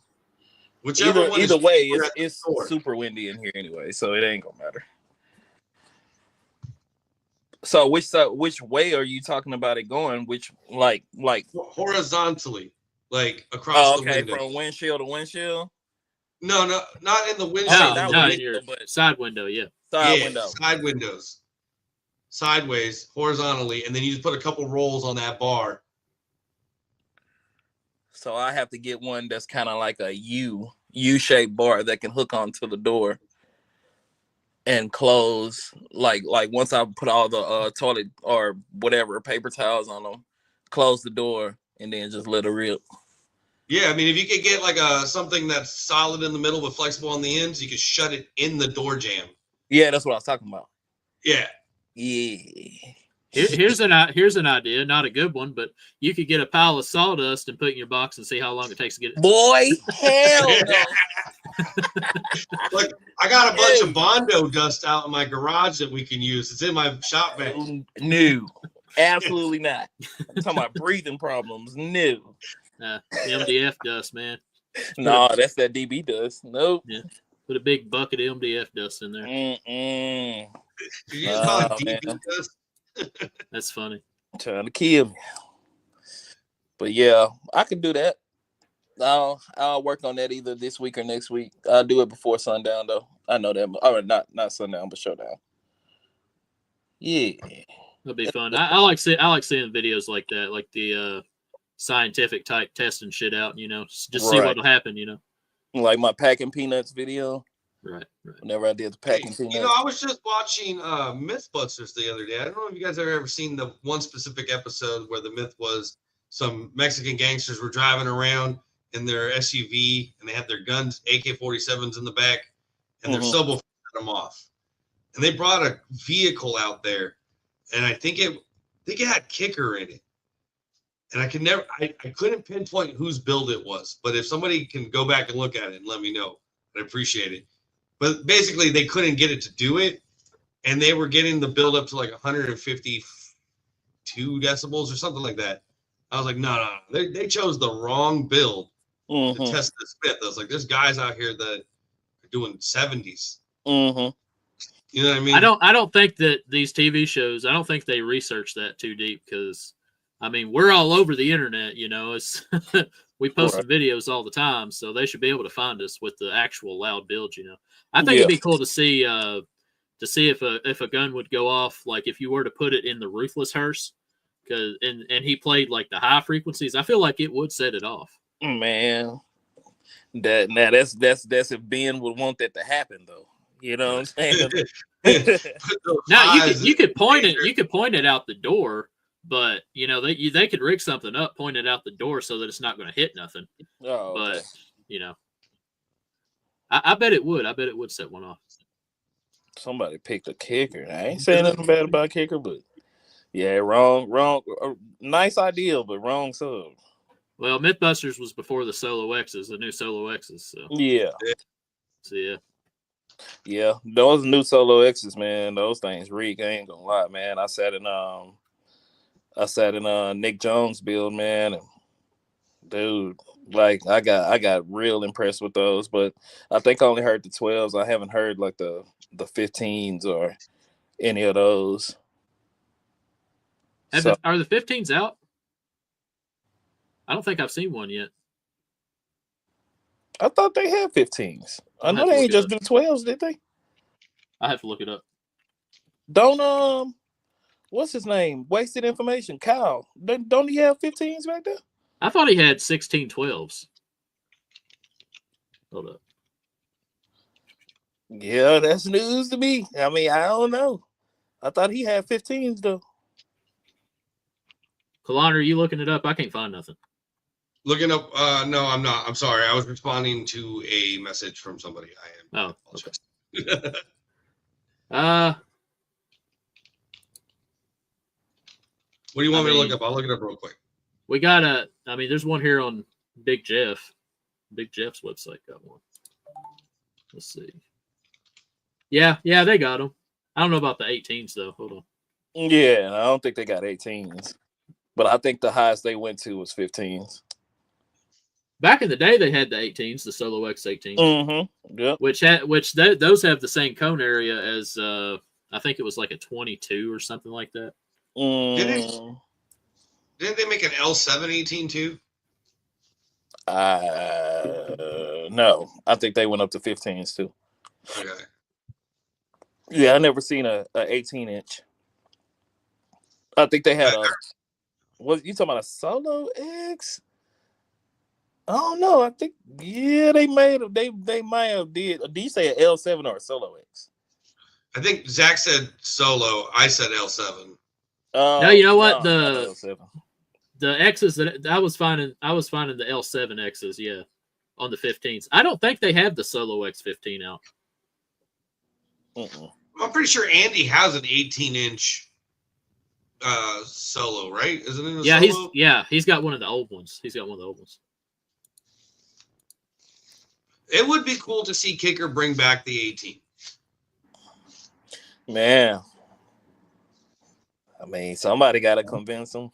either way, it's super windy in here anyway, so it ain't gonna matter. So which way are you talking about it going? Which like horizontally, like across the window, from windshield to windshield. No, not in the windshield. No, in your side window, yeah. Side windows, sideways, horizontally, and then you just put a couple rolls on that bar. So I have to get one that's kind of like a U-shaped bar that can hook onto the door and close. Like once I put all the toilet or whatever paper towels on them, close the door and then just let it rip. Yeah, I mean, if you could get like something that's solid in the middle but flexible on the ends, you could shut it in the door jamb. Yeah, that's what I was talking about. Yeah. Yeah. Here's an idea, not a good one, but you could get a pile of sawdust and put it in your box and see how long it takes to get it. Boy, hell no. Look, I got a bunch of Bondo dust out in my garage that we can use. It's in my shop bag. No, absolutely not. I'm talking about breathing problems. No. MDF dust, man. No, that's that DB dust. Nope. Yeah. Put a big bucket of MDF dust in there. Did you just call it DB dust? That's funny. Trying to kill me. But yeah, I can do that. I'll work on that either this week or next week. I'll do it before sundown though. I know that. Or not sundown, but showdown. Yeah. That'll be fun. I like seeing videos like that, like the scientific type testing shit out, just see what'll happen, Like my packing peanuts video. Right. Whenever I did the Hey, packing you know, peanuts. I was just watching Mythbusters the other day. I don't know if you guys have ever seen the one specific episode where the myth was some Mexican gangsters were driving around in their SUV and they had their guns, AK-47s in the back, and their subwoofer set them off. And they brought a vehicle out there, and I think it had kicker in it. And I couldn't pinpoint whose build it was, but if somebody can go back and look at it and let me know, I'd appreciate it. But basically, they couldn't get it to do it, and they were getting the build up to like 152 decibels or something like that. I was like, no. They chose the wrong build to test this myth. I was like, there's guys out here that are doing 70s. You know what I mean? I don't think that these TV shows, I don't think they research that too deep because, I mean, we're all over the internet, you know. It's we post videos all the time, so they should be able to find us with the actual loud builds, you know. I think it'd be cool to see if a gun would go off, like if you were to put it in the Ruthless hearse, because and he played like the high frequencies. I feel like it would set it off. Man, that's if Ben would want that to happen, though. You know what I'm saying? Now you could point it. You could point it out the door, but you know they could rig something up, point it out the door so that it's not going to hit nothing. Oh, okay. But you know, I bet it would. I bet it would set one off. Somebody picked a kicker. I ain't saying nothing bad about kicker, but yeah, wrong. Nice idea, but wrong sub. Well, Mythbusters was before the Solo X's, the new Solo X's. So yeah. So yeah. Yeah, those new Solo X's, man, those things reek. I ain't gonna lie, man. I sat in Nick Jones' build, man, and dude, like I got real impressed with those, but I think I only heard the 12s. I haven't heard like the 15s or any of those. Are the 15s out? I don't think I've seen one yet. I thought they had 15s. I know they ain't just do 12s, did they? I have to look it up. Don't what's his name? Wasted Information. Kyle. Don't he have 15s back there? I thought he had 16 12s. Hold up. Yeah, that's news to me. I mean, I don't know. I thought he had 15s though. Kalana, are you looking it up? I can't find nothing. Looking up, no, I'm not. I'm sorry. I was responding to a message from somebody. I am. Oh, okay. What do you want me to look up? I'll look it up real quick. We got there's one here on Big Jeff. Big Jeff's website got one. Let's see. Yeah, they got them. I don't know about the 18s though. Hold on. Yeah, I don't think they got 18s, but I think the highest they went to was 15s. Back in the day, they had the 18s, the Solo X 18s. Mm-hmm. Yep. Those have the same cone area as I think it was like a 22 or something like that. Didn't they make an L7 18 too? No, I think they went up to 15s too. Okay. Yeah, I never seen a 18-inch. I think they had what you talking about, a Solo X? I don't know. I think they might have. They might have did. Did you say an L7 or a Solo X? I think Zach said Solo. I said L7. No, you know what, the X's that I was finding the L7 X's, yeah, on the 15s. I don't think they have the Solo X 15 out. I'm pretty sure Andy has an 18-inch Solo, right? Isn't it? Solo? He's got one of the old ones. It would be cool to see Kicker bring back the 18. Man, I mean, somebody got to convince them.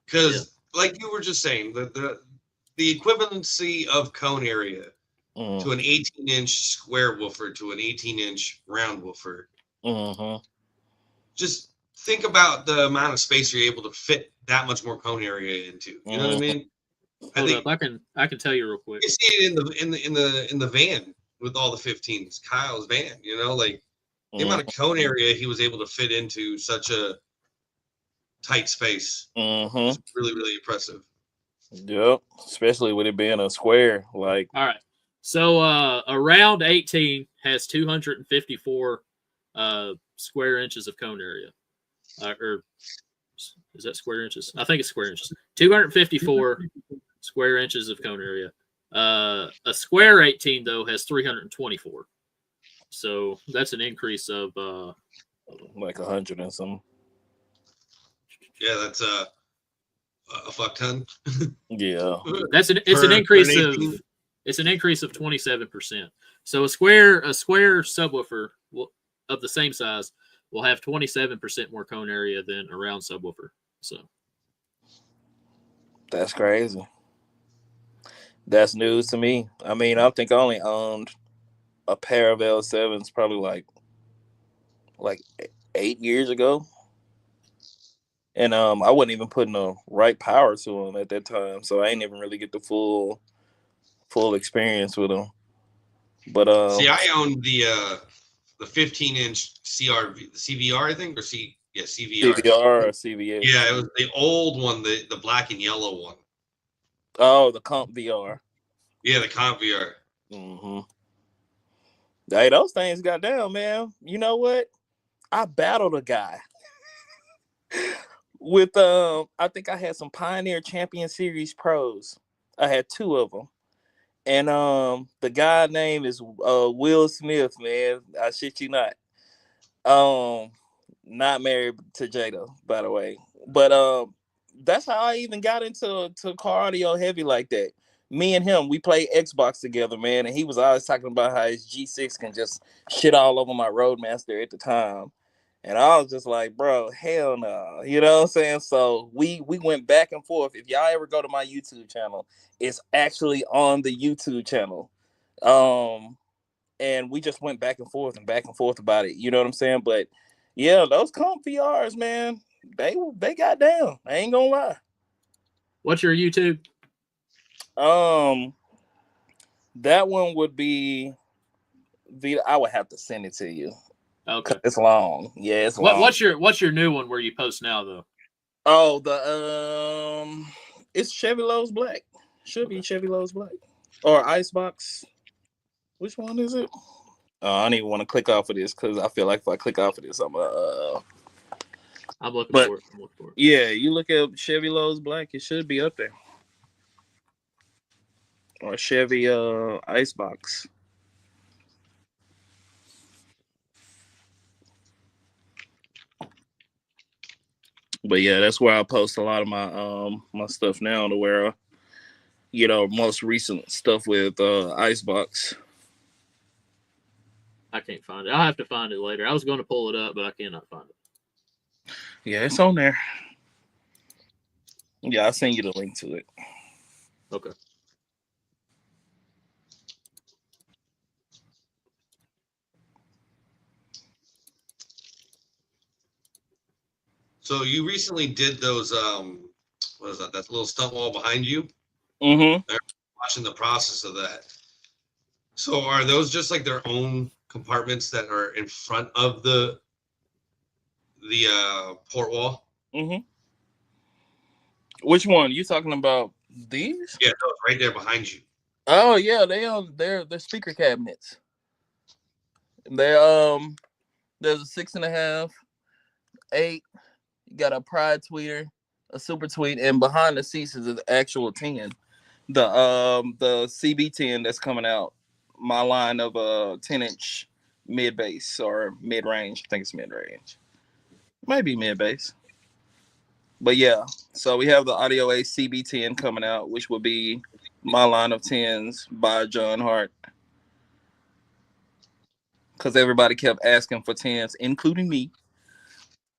Because, like you were just saying, the equivalency of cone area to an 18-inch square woofer to an 18-inch round woofer. Just think about the amount of space you're able to fit that much more cone area into. You know what I mean? I can tell you real quick. You see it in the van with all the 15s, Kyle's van. You know, like the amount of cone area he was able to fit into such a tight space. It's really, really impressive. Yep, especially with it being a square. Like, all right, So a round 18 has 254 square inches of cone area. Or is that square inches? I think it's square inches. 254 square inches of cone area. A square 18 though has 324. So that's an increase of like 100 and something. Yeah, that's a fuck ton. Yeah, it's an increase of 27%. So a square subwoofer of the same size will have 27% more cone area than a round subwoofer. So that's crazy. That's news to me. I mean, I think I only owned a pair of L7s probably like 8 years ago. And I wasn't even putting the right power to them at that time, so I ain't even really get the full experience with them. But See, I owned the 15-inch CRV, CVR, I think, or CVR. CVR or CVS. Yeah, it was the old one, the black and yellow one. Oh, the Comp VR. Yeah, the Comp VR. Mm-hmm. Hey, those things got down, man. You know what? I battled a guy with I think I had some Pioneer Champion Series Pros. I had 2 of them. And the guy name is Will Smith, man. I shit you not. Not married to Jada, by the way. But that's how I even got into cardio heavy like that. Me and him, we played Xbox together, man, and he was always talking about how his G6 can just shit all over my Roadmaster at the time. And I was just like, bro, hell no. You know what I'm saying? So we went back and forth. If y'all ever go to my YouTube channel, it's actually on the YouTube channel. And we just went back and forth about it. You know what I'm saying? But yeah, those Comp VRs, man, they got down. I ain't gonna lie. what's your YouTube? That one would be I would have to send it to you. Okay. It's long. Yeah, it's long. What's your new one where you post now though? Oh, it's Chevy Lowz Black. Should be Chevy Lowz Black. Or Icebox. Which one is it? I don't even want to click off of this because I feel like if I click off of this, I'm looking for it. Yeah, you look at Chevy Lowz Black, it should be up there. Or Chevy Icebox. But yeah, that's where I post a lot of my my stuff now, to where most recent stuff with Icebox. I can't find it. I'll have to find it later. I was going to pull it up, but I cannot find it. Yeah, it's on there. Yeah, I'll send you the link to it. Okay. So you recently did those what is that? That little stunt wall behind you? Mm-hmm. They're watching the process of that. So are those just like their own compartments that are in front of the port wall? Mm-hmm. Which one? You talking about these? Yeah, those right there behind you. Oh yeah, they're speaker cabinets. They're there's a 6.5, 8. You got a Pride tweeter, a Super Tweet, and behind the seats is an actual 10. The CB10 that's coming out. My line of 10-inch mid bass or mid range. I think it's mid range. Might be mid bass. But yeah, so we have the Audio A CB10 coming out, which will be my line of 10s by John Hart. Because everybody kept asking for 10s, including me.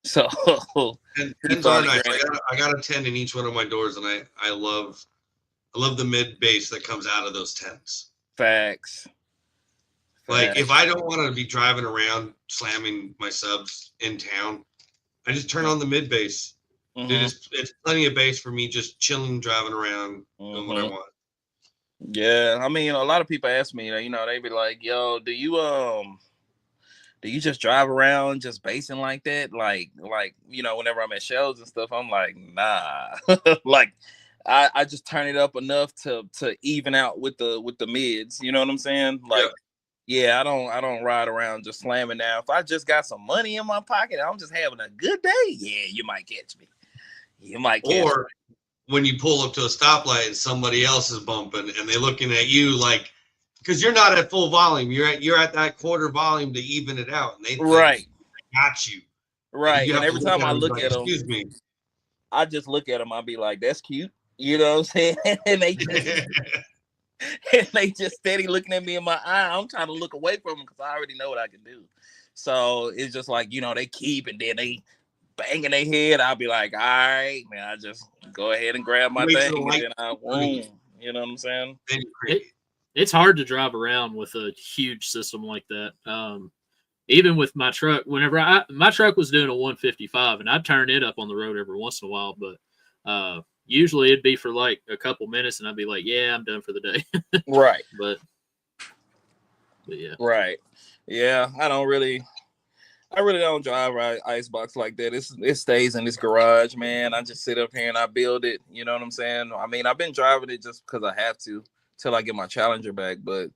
So and 10s are nice. I got a 10 in each one of my doors, and I love the mid bass that comes out of those 10s. Facts. Like if I don't want to be driving around slamming my subs in town, I just turn on the mid bass. Mm-hmm. Dude, it's plenty of bass for me just chilling, driving around, doing what I want. Yeah, I mean, a lot of people ask me, they be like, "Yo, do you just drive around just bassing like that? Like, whenever I'm at shows and stuff, I'm like, nah." Like, I just turn it up enough to even out with the mids. You know what I'm saying? Like, yeah, I don't ride around just slamming down. If I just got some money in my pocket, I'm just having a good day. Yeah, you might catch me. You might catch me. When you pull up to a stoplight and somebody else is bumping and they're looking at you like, because you're not at full volume, you're at that quarter volume to even it out, and they think, right, got you. Right. And every time I look like, at them, excuse me, I just look at them. I'll be like, "That's cute," you know what I'm saying? And they just steady looking at me in my eye. I'm trying to look away from them because I already know what I can do. So it's just like, they keep, and then they banging their head. I'll be like, all right, man, I just go ahead and grab my thing, and then I boom. You know what I'm saying? It's hard to drive around with a huge system like that. Even with my truck, whenever my truck was doing a 155, and I'd turn it up on the road every once in a while, but usually it'd be for like a couple minutes, and I'd be like, yeah, I'm done for the day. Right. But yeah. Right. Yeah, I really don't drive Icebox like that. It stays in this garage, man. I just sit up here and I build it. You know what I'm saying? I mean, I've been driving it just because I have to till I get my Challenger back. But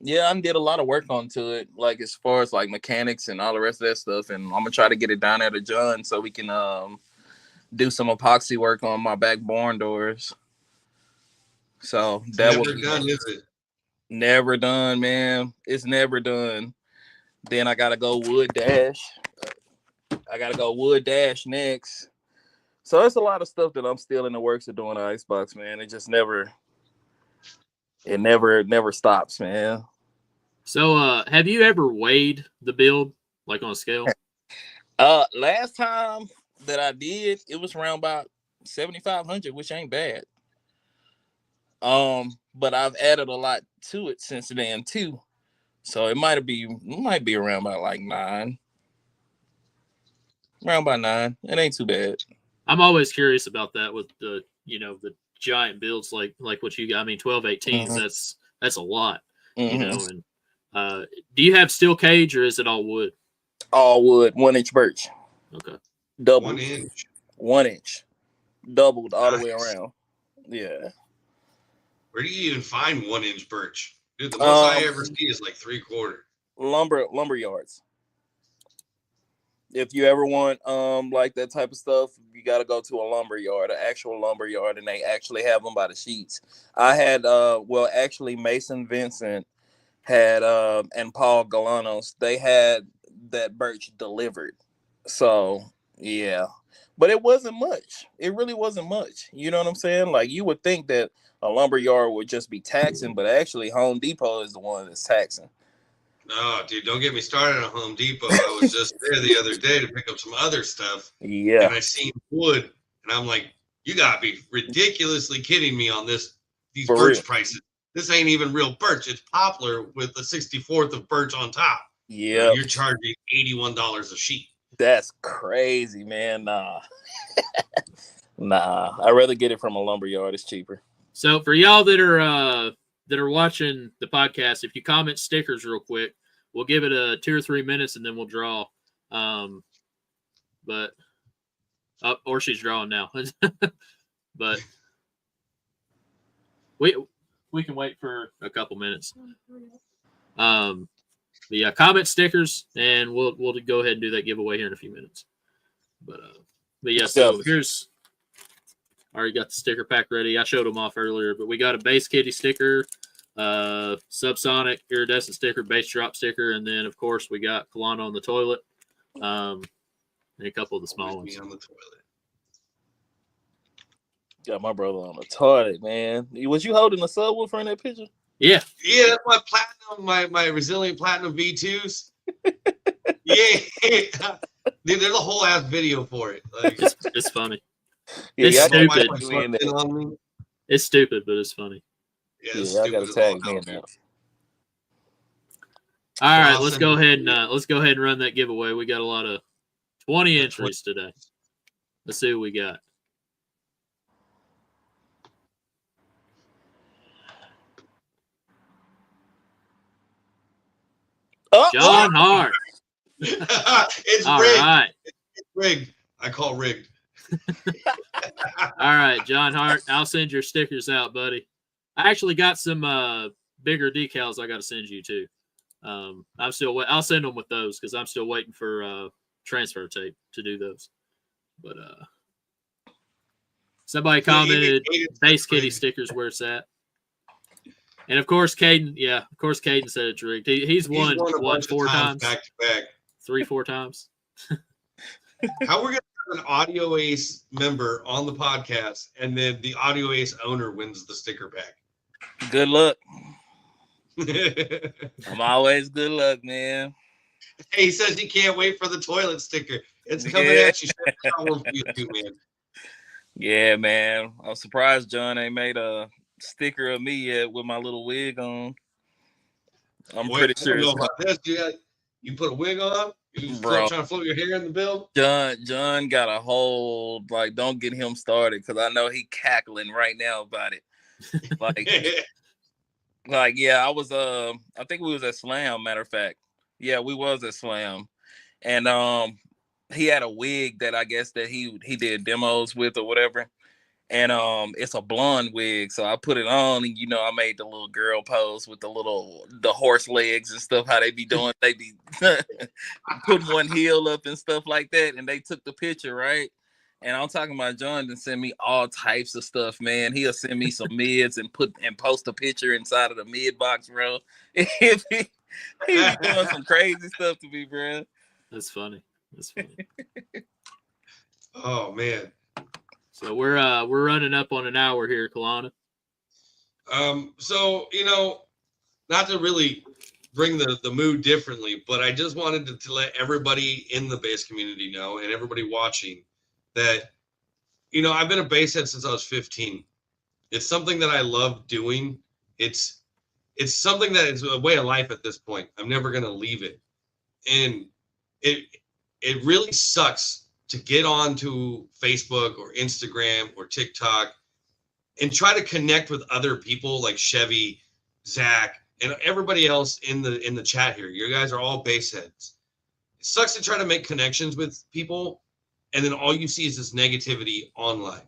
yeah, I did a lot of work onto it, like as far as like mechanics and all the rest of that stuff. And I'm gonna try to get it down there to John so we can do some epoxy work on my back barn doors. So that was never done, is it? Never done, man. It's never done. Then I gotta go wood dash. Next. So it's a lot of stuff that I'm still in the works of doing Icebox, man. It just never stops, man. So have you ever weighed the build like on a scale? Last time that I did, it was around about 7,500, which ain't bad. But I've added a lot to it since then too. So it might be around about like 9. Around about 9. It ain't too bad. I'm always curious about that with the the giant builds like what you got. I mean, 12/18s. Mm-hmm. That's a lot. Mm-hmm. And do you have steel cage or is it all wood? All wood, 1-inch birch. Okay. Double 1 inch. 1 inch. Doubled all the way around. Yeah. Where do you even find 1-inch birch? Dude, the most I ever see is like 3/4. Lumber yards. If you ever want like that type of stuff, you got to go to a lumber yard, an actual lumber yard, and they actually have them by the sheets. I had actually Mason Vincent had and Paul Galanos, they had that birch delivered. So yeah, but it wasn't much. It really wasn't much. You know what I'm saying? Like you would think that a lumber yard would just be taxing, but actually Home Depot is the one that's taxing. No, dude, don't get me started on Home Depot. I was just there the other day to pick up some other stuff. Yeah. And I seen wood, and I'm like, you gotta be ridiculously kidding me on these For birch real. prices. This ain't even real birch. It's poplar with the 64th of birch on top. Yeah. You're charging $81 a sheet. That's crazy, man. Nah. Nah. I'd rather get it from a lumber yard. It's cheaper. So for y'all that are watching the podcast, if you comment stickers real quick, we'll give it 2 or 3 minutes and then we'll draw. Or she's drawing now. But we can wait for a couple minutes. Yeah, comment stickers, and we'll go ahead and do that giveaway here in a few minutes. But yeah, so here's. I already got the sticker pack ready. I showed them off earlier, but we got a base kitty sticker, subsonic iridescent sticker, base drop sticker, and then of course we got Kalana on the toilet, and a couple of the small ones. On the toilet. Got my brother on the toilet, man. Was you holding a subwoofer in that picture? Yeah. Yeah, that's my platinum, my resilient platinum V2s. Yeah. Dude, there's a whole ass video for it. Like it's funny. Yeah, it's stupid. It's stupid, but it's funny. Yeah, I gotta tag me now. All right, let's go ahead and run that giveaway. We got a lot of 20 entries today. Let's see what we got. John Hart. It's all rigged. Right. It's rigged. I call rigged. All right, John Hart, I'll send your stickers out, buddy. I actually got some bigger decals I got to send you too. I'm still I'll send them with those because I'm still waiting for transfer tape to do those. But somebody commented Base Kitty stickers where it's at. And of course, Caden. Yeah, of course, Caden said it's rigged. He's won what 4 times back to back, 3-4 times. How we're gonna have an Audio Ace member on the podcast, and then the Audio Ace owner wins the sticker pack? Good luck. I'm always good luck, man. Hey, he says he can't wait for the toilet sticker. It's coming at you. For you too, man. Yeah, man. I'm surprised John ain't made a sticker of me yet with my little wig on. I'm pretty sure it's about this. You put a wig on? You trying to float your hair in the bill? John got a whole, like, don't get him started because I know he cackling right now about it. Like, yeah, I was I think we was at Slam, matter of fact. Yeah, we was at Slam. And he had a wig that I guess that he did demos with or whatever. And it's a blonde wig, so I put it on, and I made the little girl pose with the horse legs and stuff. How they be doing? They be putting one heel up and stuff like that. And they took the picture, right? And I'm talking about John and send me all types of stuff, man. He'll send me some mids and post a picture inside of the mid box, bro. He be doing some crazy stuff to me, bro. That's funny. Oh man. So we're running up on an hour here, Kalana. So not to really bring the mood differently, but I just wanted to let everybody in the bass community know, and everybody watching, that I've been a bass head since I was 15. It's something that I love doing. It's something that is a way of life at this point. I'm never gonna leave it, and it really sucks to get onto Facebook or Instagram or TikTok and try to connect with other people like Chevy, Zach, and everybody else in the chat here. You guys are all bass heads. It sucks to try to make connections with people, and then all you see is this negativity online.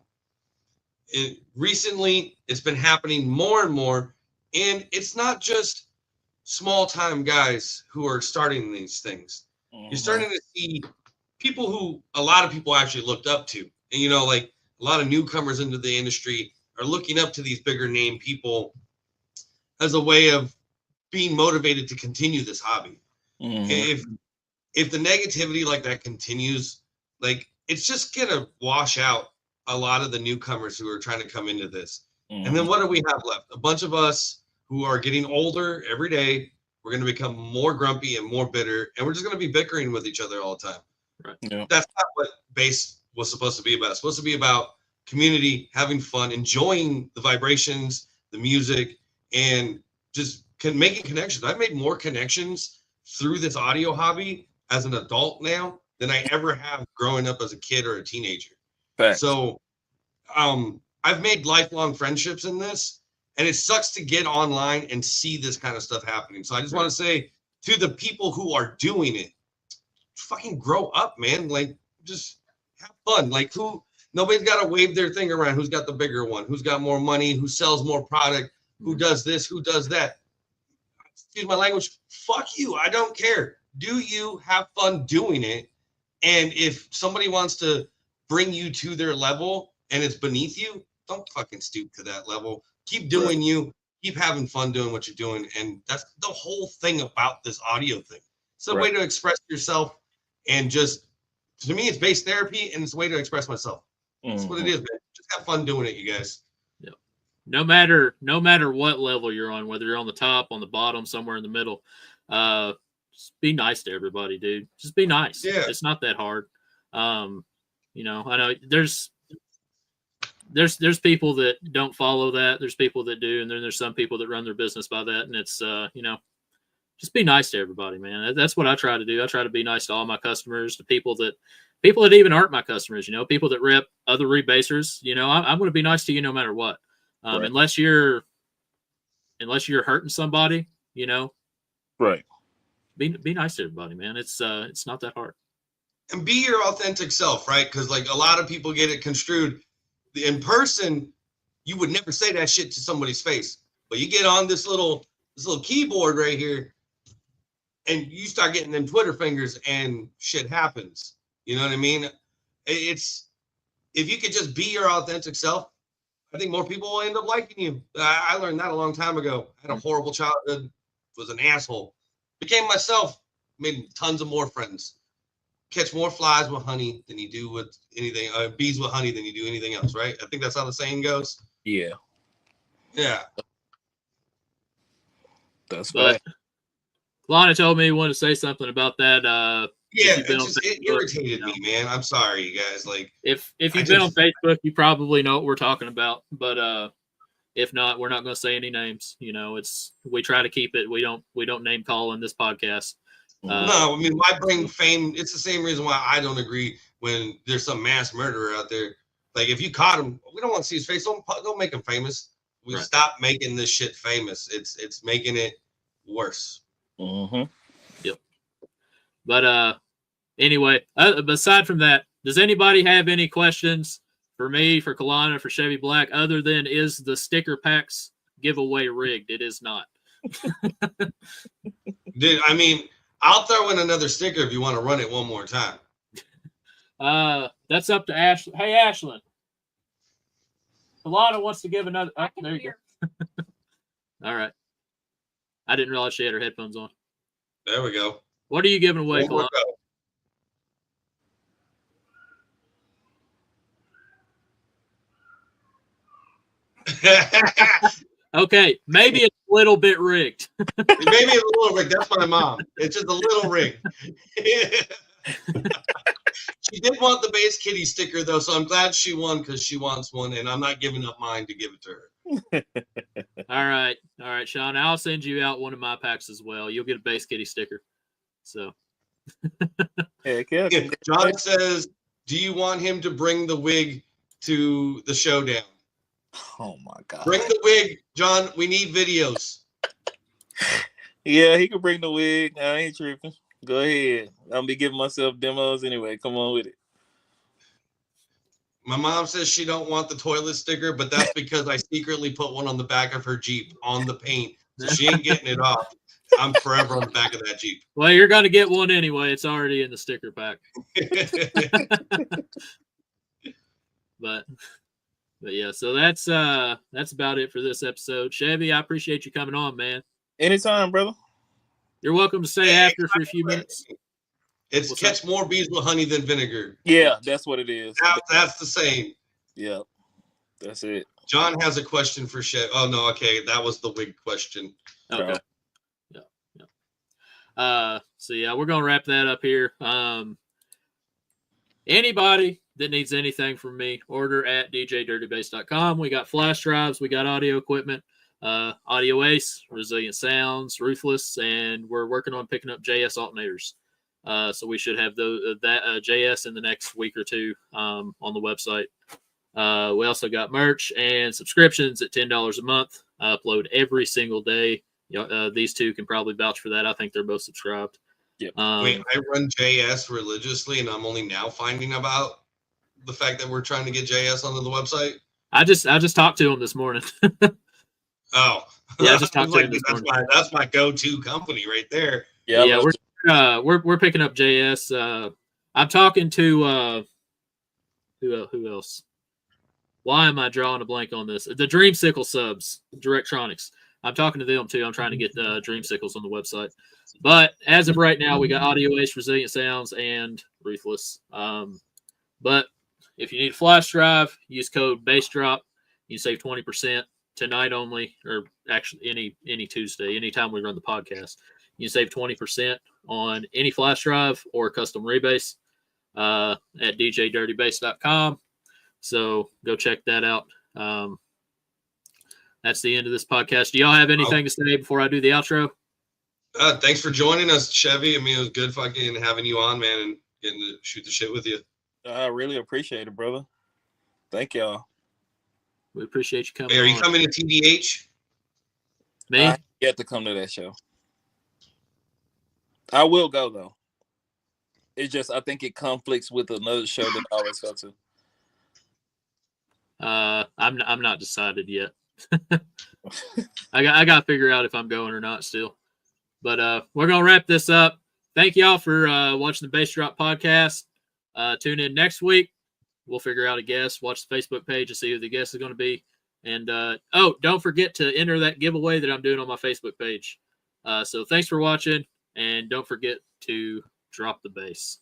Recently, it's been happening more and more, and it's not just small-time guys who are starting these things. Mm-hmm. You're starting to see people who a lot of people actually looked up to. And, like a lot of newcomers into the industry are looking up to these bigger name people as a way of being motivated to continue this hobby. Mm-hmm. If the negativity like that continues, like, it's just going to wash out a lot of the newcomers who are trying to come into this. Mm-hmm. And then what do we have left? A bunch of us who are getting older every day. We're going to become more grumpy and more bitter, and we're just going to be bickering with each other all the time. Right. Yeah. That's not what bass was supposed to be about. It's supposed to be about community, having fun, enjoying the vibrations, the music, and just making connections. I've made more connections through this audio hobby as an adult now than I ever have growing up as a kid or a teenager. Thanks. So I've made lifelong friendships in this, and it sucks to get online and see this kind of stuff happening. So I just want to say to the people who are doing it, fucking grow up, man. Like, just have fun. Like, nobody's got to wave their thing around. Who's got the bigger one? Who's got more money? Who sells more product? Who does this? Who does that? Excuse my language. Fuck you. I don't care. Do you have fun doing it? And if somebody wants to bring you to their level and it's beneath you, don't fucking stoop to that level. Keep doing you. Keep having fun doing what you're doing. And that's the whole thing about this audio thing. It's a way to express yourself. And just, to me, it's bass therapy, and it's a way to express myself. That's what it is, man. Just have fun doing it, you guys. Yeah. No matter what level you're on, whether you're on the top, on the bottom, somewhere in the middle, just be nice to everybody, dude. Just be nice. Yeah. It's not that hard. I know there's people that don't follow that. There's people that do, and then there's some people that run their business by that, and it's just be nice to everybody, man. That's what I try to do. I try to be nice to all my customers, to people that even aren't my customers, people that rep other rebasers. I'm going to be nice to you no matter what. Unless you're hurting somebody, Right. Be nice to everybody, man. It's not that hard. And be your authentic self, right? Because like a lot of people get it construed. in person, you would never say that shit to somebody's face. But you get on this little keyboard right here, and you start getting them Twitter fingers, and shit happens. You know what I mean? It's if you could just be your authentic self, I think more people will end up liking you. I learned that a long time ago. I had a horrible childhood, was an asshole. Became myself, made tons of more friends. Catch more flies with honey than you do with anything, bees with honey than you do anything else, right? I think that's how the saying goes. Yeah. Yeah. That's But right. Lana told me he wanted to say something about that. Yeah, it irritated me, man. I'm sorry, you guys. Like, if you've been on Facebook, you probably know what we're talking about. But if not, we're not going to say any names. You know, we try to keep it. We don't name call in this podcast. No, I mean, why bring fame? It's the same reason why I don't agree when there's some mass murderer out there. Like, if you caught him, we don't want to see his face. Don't make him famous. We stop making this shit famous. It's making it worse. Mm-hmm. Yep. But anyway, aside from that, does anybody have any questions for me, for Kalana, for Chevy Black, other than is the sticker packs giveaway rigged? It is not. Dude, I mean, I'll throw in another sticker if you want to run it one more time. That's up to Ashley. Hey, Ashlyn. Kalana wants to give another. Oh, there you go. All right. I didn't realize she had her headphones on. There we go. What are you giving away, Kalana? Okay, maybe it's a little bit rigged. Maybe it's a little rigged. That's my mom. It's just a little rigged. She did want the base kitty sticker, though, so I'm glad she won because she wants one, and I'm not giving up mine to give it to her. All right, Sean. I'll send you out one of my packs as well. You'll get a base kitty sticker. So, Heck yeah. John says, "Do you want him to bring the wig to the showdown?" Oh my God. Bring the wig, John. We need videos. Yeah, he can bring the wig. I ain't tripping. Go ahead. I'll be giving myself demos anyway. Come on with it. My mom says she don't want the toilet sticker, but that's because I secretly put one on the back of her Jeep on the paint. So she ain't getting it off. I'm forever on the back of that Jeep. Well, you're going to get one anyway. It's already in the sticker pack. But yeah, so that's about it for this episode. Chevy, I appreciate you coming on, man. Anytime, brother. You're welcome to stay after for a few minutes. It's catch more bees with honey than vinegar. Yeah, that's what it is. That's the same. Yeah, that's it. John has a question for Chevy. Oh no, okay, that was the wig question. Okay. Yeah. So yeah, we're gonna wrap that up here. Anybody that needs anything from me, order at djdirtybass.com. We got flash drives, we got audio equipment, Audio Ace, Resilient Sounds, Ruthless, and we're working on picking up JS alternators. So we should have that JS in the next week or two on the website. We also got merch and subscriptions at $10 a month. I upload every single day. These two can probably vouch for that. I think they're both subscribed. Yep. Wait, I run JS religiously, and I'm only now finding about the fact that we're trying to get JS onto the website. I just talked to him this morning. Oh, yeah, I just talked to him this morning. That's my go-to company right there. Yeah, we're picking up JS. I'm talking to who else? Why am I drawing a blank on this? The Dreamsicle subs, Directronics. I'm talking to them too. I'm trying to get Dreamsicles on the website. But as of right now, we got Audio Ace, Resilient Sounds, and Ruthless. But if you need a flash drive, use code BASSDROP. You save 20% tonight only, or actually any Tuesday, anytime we run the podcast. You save 20% on any flash drive or custom rebase at djdirtybass.com. So go check that out. That's the end of this podcast. Do y'all have anything to say before I do the outro? Thanks for joining us, Chevy. I mean, it was good fucking having you on, man, and getting to shoot the shit with you. I really appreciate it, brother. Thank y'all. We appreciate you coming. Hey, are you coming to TDH? Me? I yet to come to that show. I will go though. It's just I think it conflicts with another show that I always go to. I'm not decided yet. I got to figure out if I'm going or not still. But we're gonna wrap this up. Thank y'all for watching the Base Drop podcast. Tune in next week. We'll figure out a guest. Watch the Facebook page and see who the guest is going to be. And don't forget to enter that giveaway that I'm doing on my Facebook page. So thanks for watching, and don't forget to drop the bass.